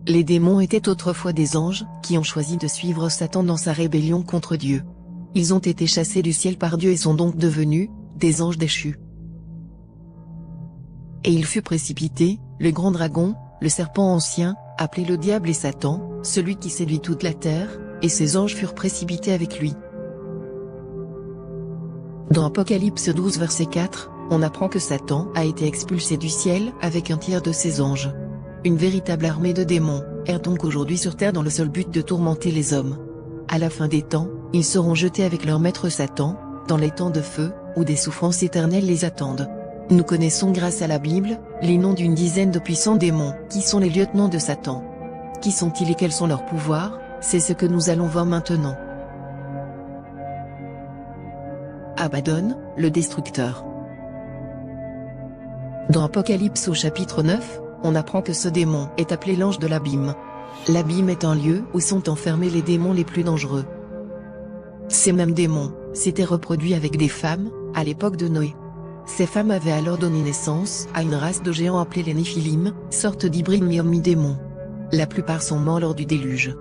Les démons étaient autrefois des anges, qui ont choisi de suivre Satan dans sa rébellion contre Dieu. Ils ont été chassés du ciel par Dieu et sont donc devenus des anges déchus. Et il fut précipité, le grand dragon, le serpent ancien, appelé le diable et Satan, celui qui séduit toute la terre, et ses anges furent précipités avec lui. Dans Apocalypse 12 verset 4, on apprend que Satan a été expulsé du ciel avec un tiers de ses anges. Une véritable armée de démons erre donc aujourd'hui sur terre dans le seul but de tourmenter les hommes. À la fin des temps, ils seront jetés avec leur maître Satan, dans les temps de feu, où des souffrances éternelles les attendent. Nous connaissons grâce à la Bible, les noms d'une dizaine de puissants démons, qui sont les lieutenants de Satan. Qui sont-ils et quels sont leurs pouvoirs? C'est ce que nous allons voir maintenant. Abaddon, le destructeur. Dans Apocalypse au chapitre 9, on apprend que ce démon est appelé l'ange de l'abîme. L'abîme est un lieu où sont enfermés les démons les plus dangereux. Ces mêmes démons s'étaient reproduits avec des femmes, à l'époque de Noé. Ces femmes avaient alors donné naissance à une race de géants appelés les Néphilim, sorte d'hybrides mi-homme-mi-démon. La plupart sont morts lors du déluge.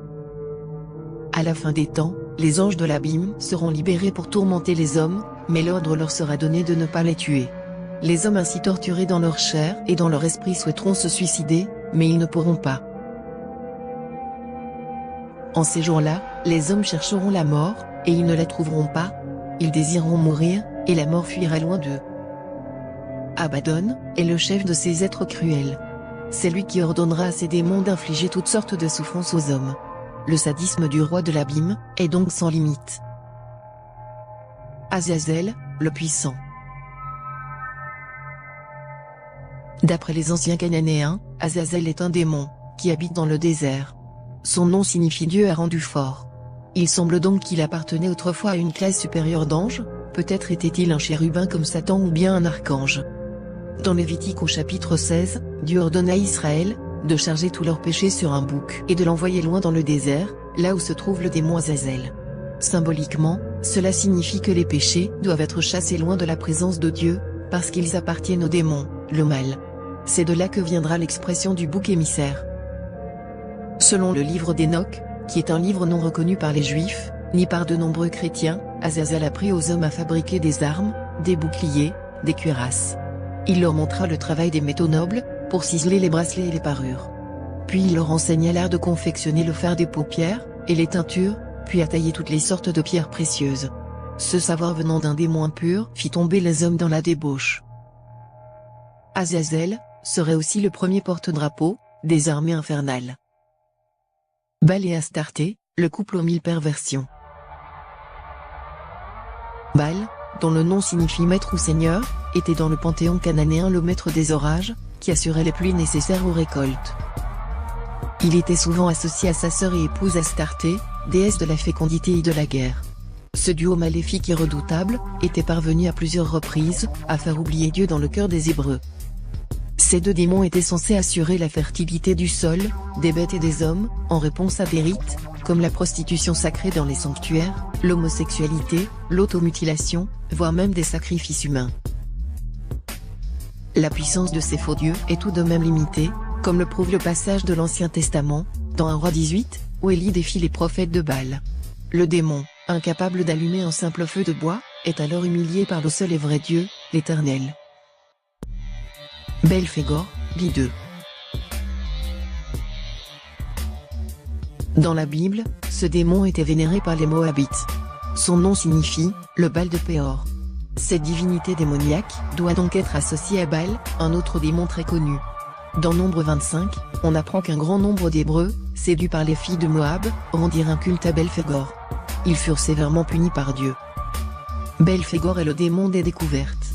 À la fin des temps, les anges de l'abîme seront libérés pour tourmenter les hommes, mais l'ordre leur sera donné de ne pas les tuer. Les hommes ainsi torturés dans leur chair et dans leur esprit souhaiteront se suicider, mais ils ne pourront pas. En ces jours-là, les hommes chercheront la mort, et ils ne la trouveront pas. Ils désireront mourir, et la mort fuira loin d'eux. Abaddon est le chef de ces êtres cruels. C'est lui qui ordonnera à ces démons d'infliger toutes sortes de souffrances aux hommes. Le sadisme du roi de l'abîme est donc sans limite. Azazel, le puissant. D'après les anciens cananéens, Azazel est un démon, qui habite dans le désert. Son nom signifie Dieu a rendu fort. Il semble donc qu'il appartenait autrefois à une classe supérieure d'anges, peut-être était-il un chérubin comme Satan ou bien un archange. Dans Lévitique au chapitre 16, Dieu ordonne à Israël de charger tous leurs péchés sur un bouc et de l'envoyer loin dans le désert, là où se trouve le démon Azazel. Symboliquement, cela signifie que les péchés doivent être chassés loin de la présence de Dieu, parce qu'ils appartiennent au démon, le mal. C'est de là que viendra l'expression du bouc émissaire. Selon le livre d'Enoch, qui est un livre non reconnu par les Juifs, ni par de nombreux chrétiens, Azazel apprit aux hommes à fabriquer des armes, des boucliers, des cuirasses. Il leur montra le travail des métaux nobles, pour ciseler les bracelets et les parures. Puis il leur enseigna l'art de confectionner le fer des paupières, et les teintures, puis à tailler toutes les sortes de pierres précieuses. Ce savoir venant d'un démon impur fit tomber les hommes dans la débauche. Azazel serait aussi le premier porte-drapeau des armées infernales. Baal et Astarté, le couple aux 1000 perversions. Baal, dont le nom signifie maître ou seigneur, était dans le panthéon cananéen le maître des orages, qui assurait les pluies nécessaires aux récoltes. Il était souvent associé à sa sœur et épouse Astarté, déesse de la fécondité et de la guerre. Ce duo maléfique et redoutable était parvenu à plusieurs reprises à faire oublier Dieu dans le cœur des Hébreux. Ces deux démons étaient censés assurer la fertilité du sol, des bêtes et des hommes, en réponse à des rites, comme la prostitution sacrée dans les sanctuaires, l'homosexualité, l'automutilation, voire même des sacrifices humains. La puissance de ces faux dieux est tout de même limitée, comme le prouve le passage de l'Ancien Testament, dans 1 Roi 18, où Élie défie les prophètes de Baal. Le démon, incapable d'allumer un simple feu de bois, est alors humilié par le seul et vrai Dieu, l'Éternel. Belphégor, l'Ideux. Dans la Bible, ce démon était vénéré par les Moabites. Son nom signifie « le Baal de Péor ». Cette divinité démoniaque doit donc être associée à Baal, un autre démon très connu. Dans Nombre 25, on apprend qu'un grand nombre d'Hébreux, séduits par les filles de Moab, rendirent un culte à Belphégor. Ils furent sévèrement punis par Dieu. Belphégor est le démon des découvertes.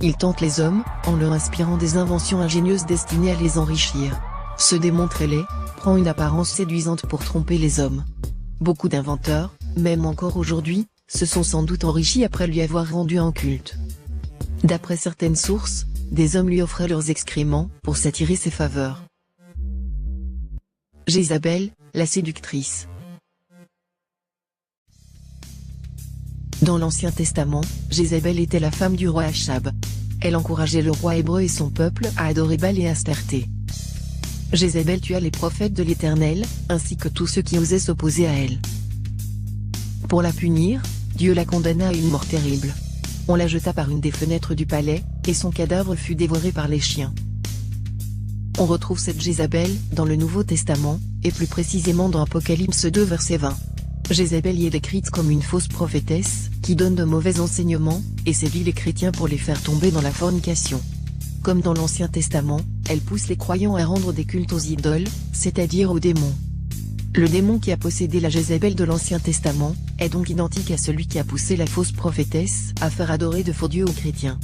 Il tente les hommes, en leur inspirant des inventions ingénieuses destinées à les enrichir. Ce démon très laid, prend une apparence séduisante pour tromper les hommes. Beaucoup d'inventeurs, même encore aujourd'hui, se sont sans doute enrichis après lui avoir rendu un culte. D'après certaines sources, des hommes lui offraient leurs excréments pour s'attirer ses faveurs. Jézabel, la séductrice. Dans l'Ancien Testament, Jézabel était la femme du roi Achab. Elle encourageait le roi hébreu et son peuple à adorer Baal et Astarté. Jézabel tua les prophètes de l'Éternel, ainsi que tous ceux qui osaient s'opposer à elle. Pour la punir, Dieu la condamna à une mort terrible. On la jeta par une des fenêtres du palais, et son cadavre fut dévoré par les chiens. On retrouve cette Jézabel dans le Nouveau Testament, et plus précisément dans Apocalypse 2 verset 20. Jézabel y est décrite comme une fausse prophétesse, qui donne de mauvais enseignements, et séduit les chrétiens pour les faire tomber dans la fornication. Comme dans l'Ancien Testament, elle pousse les croyants à rendre des cultes aux idoles, c'est-à-dire aux démons. Le démon qui a possédé la Jézabel de l'Ancien Testament, est donc identique à celui qui a poussé la fausse prophétesse à faire adorer de faux dieux aux chrétiens.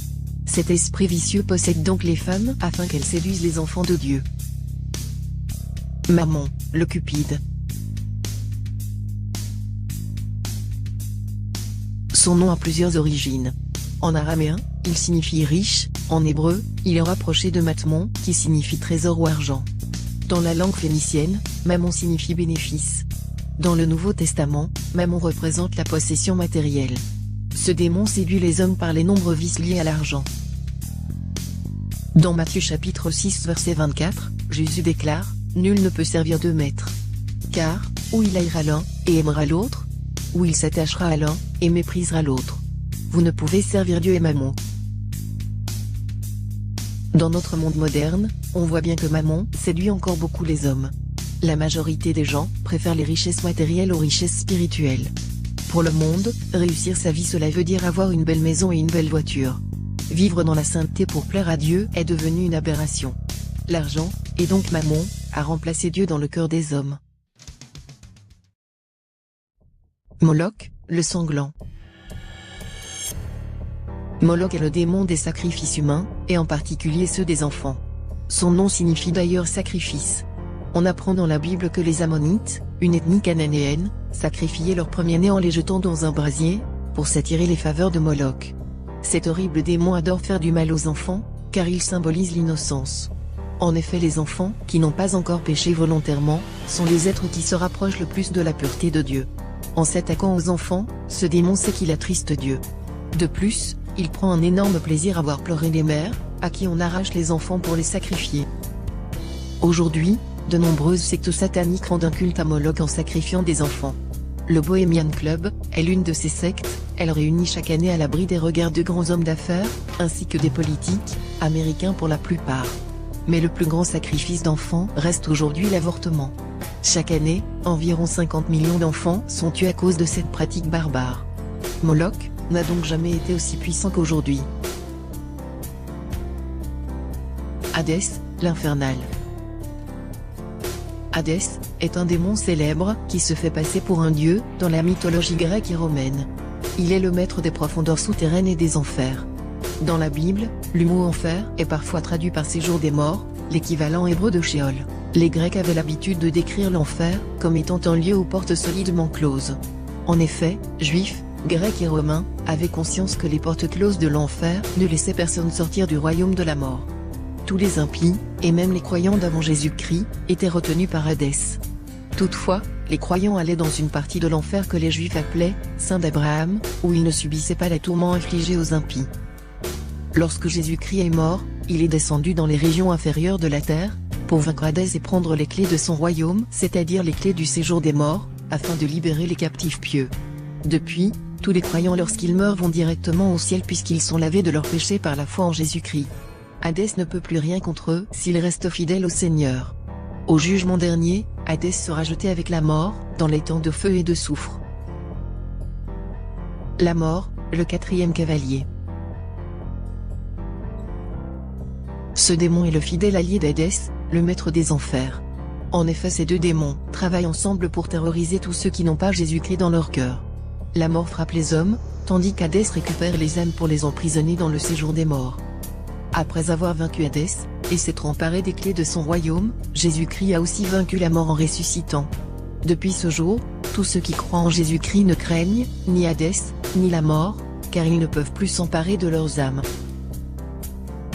Cet esprit vicieux possède donc les femmes afin qu'elles séduisent les enfants de Dieu. Mammon, le Cupide. Son nom a plusieurs origines. En araméen, il signifie riche, en hébreu, il est rapproché de Matmon, qui signifie trésor ou argent. Dans la langue phénicienne, Mammon signifie bénéfice. Dans le Nouveau Testament, Mammon représente la possession matérielle. Ce démon séduit les hommes par les nombreux vices liés à l'argent. Dans Matthieu chapitre 6 verset 24, Jésus déclare, « Nul ne peut servir deux maîtres. Car, ou il haïra l'un, et aimera l'autre, ou il s'attachera à l'un, et méprisera l'autre. Vous ne pouvez servir Dieu et Mammon. » Dans notre monde moderne, on voit bien que Mammon séduit encore beaucoup les hommes. La majorité des gens préfèrent les richesses matérielles aux richesses spirituelles. Pour le monde, réussir sa vie cela veut dire avoir une belle maison et une belle voiture. Vivre dans la sainteté pour plaire à Dieu est devenu une aberration. L'argent, et donc Mammon, a remplacé Dieu dans le cœur des hommes. Moloch, le sanglant. Moloch est le démon des sacrifices humains, et en particulier ceux des enfants. Son nom signifie d'ailleurs sacrifice. On apprend dans la Bible que les Ammonites, une ethnie cananéenne, sacrifiaient leurs premiers-nés en les jetant dans un brasier, pour s'attirer les faveurs de Moloch. Cet horrible démon adore faire du mal aux enfants, car il symbolise l'innocence. En effet, les enfants, qui n'ont pas encore péché volontairement, sont les êtres qui se rapprochent le plus de la pureté de Dieu. En s'attaquant aux enfants, ce démon sait qu'il attriste Dieu. De plus, il prend un énorme plaisir à voir pleurer les mères, à qui on arrache les enfants pour les sacrifier. Aujourd'hui, de nombreuses sectes sataniques rendent un culte à Moloch en sacrifiant des enfants. Le Bohemian Club est l'une de ces sectes, elle réunit chaque année à l'abri des regards de grands hommes d'affaires, ainsi que des politiques, américains pour la plupart. Mais le plus grand sacrifice d'enfants reste aujourd'hui l'avortement. Chaque année, environ 50 millions d'enfants sont tués à cause de cette pratique barbare. Moloch n'a donc jamais été aussi puissant qu'aujourd'hui. Hadès, l'infernal. Hadès est un démon célèbre qui se fait passer pour un dieu dans la mythologie grecque et romaine. Il est le maître des profondeurs souterraines et des enfers. Dans la Bible, le mot enfer est parfois traduit par séjour des morts, l'équivalent hébreu de Sheol. Les Grecs avaient l'habitude de décrire l'enfer comme étant un lieu aux portes solidement closes. En effet, Juifs, Grecs et Romains avaient conscience que les portes closes de l'enfer ne laissaient personne sortir du royaume de la mort. Tous les impies, et même les croyants d'avant Jésus-Christ, étaient retenus par Hadès. Toutefois, les croyants allaient dans une partie de l'enfer que les Juifs appelaient « Sein d'Abraham », où ils ne subissaient pas les tourments infligés aux impies. Lorsque Jésus-Christ est mort, il est descendu dans les régions inférieures de la terre, pour vaincre Hadès et prendre les clés de son royaume, c'est-à-dire les clés du séjour des morts, afin de libérer les captifs pieux. Depuis, tous les croyants lorsqu'ils meurent vont directement au ciel puisqu'ils sont lavés de leurs péchés par la foi en Jésus-Christ. Hadès ne peut plus rien contre eux s'ils restent fidèles au Seigneur. Au jugement dernier, Hadès sera jeté avec la mort, dans les temps de feu et de soufre. La mort, le quatrième cavalier. Ce démon est le fidèle allié d'Hadès, le maître des enfers. En effet, ces deux démons travaillent ensemble pour terroriser tous ceux qui n'ont pas Jésus-Christ dans leur cœur. La mort frappe les hommes, tandis qu'Hadès récupère les âmes pour les emprisonner dans le séjour des morts. Après avoir vaincu Hadès, et s'être emparé des clés de son royaume, Jésus-Christ a aussi vaincu la mort en ressuscitant. Depuis ce jour, tous ceux qui croient en Jésus-Christ ne craignent, ni Hadès, ni la mort, car ils ne peuvent plus s'emparer de leurs âmes.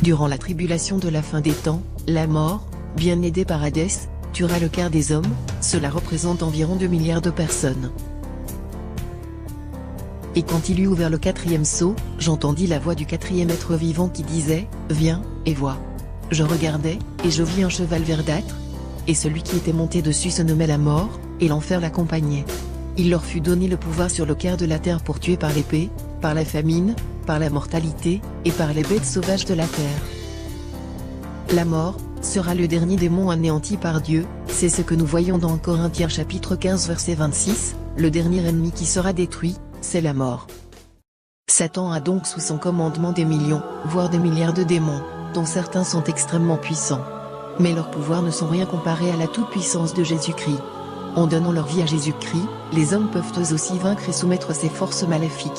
Durant la tribulation de la fin des temps, la mort, bien aidée par Hadès, tuera le quart des hommes, cela représente environ 2 milliards de personnes. Et quand il eut ouvert le quatrième sceau, j'entendis la voix du quatrième être vivant qui disait, « Viens, et vois. » Je regardai, et je vis un cheval verdâtre, et celui qui était monté dessus se nommait la mort, et l'enfer l'accompagnait. Il leur fut donné le pouvoir sur le quart de la terre pour tuer par l'épée, par la famine, par la mortalité, et par les bêtes sauvages de la terre. La mort sera le dernier démon anéanti par Dieu, c'est ce que nous voyons dans Corinthiens chapitre 15 verset 26, le dernier ennemi qui sera détruit, c'est la mort. Satan a donc sous son commandement des millions, voire des milliards de démons, dont certains sont extrêmement puissants. Mais leurs pouvoirs ne sont rien comparés à la toute-puissance de Jésus-Christ. En donnant leur vie à Jésus-Christ, les hommes peuvent eux aussi vaincre et soumettre ces forces maléfiques.